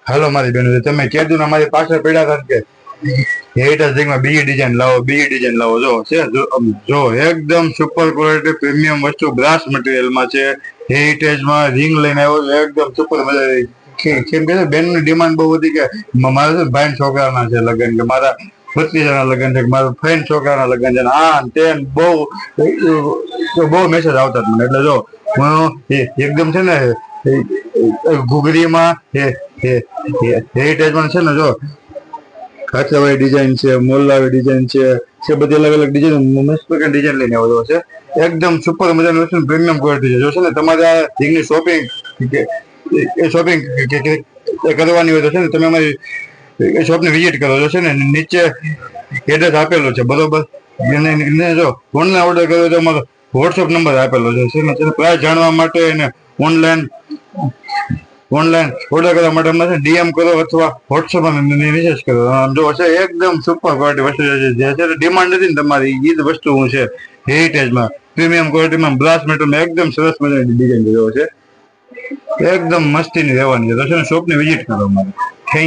હાલો મારી બેન, તમે કીધું ને અમારી પાછળ પડ્યા હતા કે હેરિટેજ બીજી ડિઝાઇન લાવો, બીજી ડિઝાઇન લાવો. જો એકદમ સુપર ક્વોલિટી પ્રીમિયમ વસ્તુ બ્રાસ મટીરિયલમાં છે. હેરિટેજમાં રિંગ લઈને આવ્યો, એકદમ સુપર મજા. કેમ કે બેન ની ડિમાન્ડ બહુ વધી કે મારા ભાઈ છોકરાના છે લગ્ન, કે મારા ભત્રીજાના લગ્ન છે, કે મારા ફ્રેન્ડ છોકરાના લગ્ન છે, આ તે બહુ મેસેજ આવતા મને. એટલે જો હું એકદમ છે ને ઘૂઘરીમાં હેરિટેજમાં છે ને, જો કાચવાળી ડિઝાઇન છે, મોલ્લાવાળી ડિઝાઇન છે બધી અલગ અલગ ડિઝાઇન મસ્ત પ્રકાર ડિઝાઇન લઈને આવ્યો છે. એકદમ સુપર મજાની વસ્તુ, પ્રીમિયમ ક્વોલિટી છે. જો છે ને તમારે આ રિંગની શોપિંગ કરવાની હોય તો છે ને તમે અમારી શોપની વિઝિટ કરો. જો છે ને નીચે એડ્રેસ આપેલો છે, બરોબર. જો ઓનલાઈન ઓર્ડર કર્યો તો અમારો વોટ્સઅપ નંબર આપેલો છે. પ્રાઇસ જાણવા માટે એને ઓનલાઈન ઓર્ડર કરવા માટે અમને ડીએમ કરો અથવા વોટ્સઅપમાં મેસેજ કરો. જો છે એકદમ સુપર ક્વોલિટી વસ્તુ જે છે ડિમાન્ડ નથી ને તમારી, એ જ વસ્તુ હું છે હેરિટેજમાં પ્રીમિયમ ક્વોલિટીમાં બ્રાસ મેટલમાં એકદમ સરસ મજાની ડિઝાઇન જોયો છે. એકદમ મસ્તીની રહેવાની છે. તો છે ને શોપની વિઝિટ કરો મારે. થેન્ક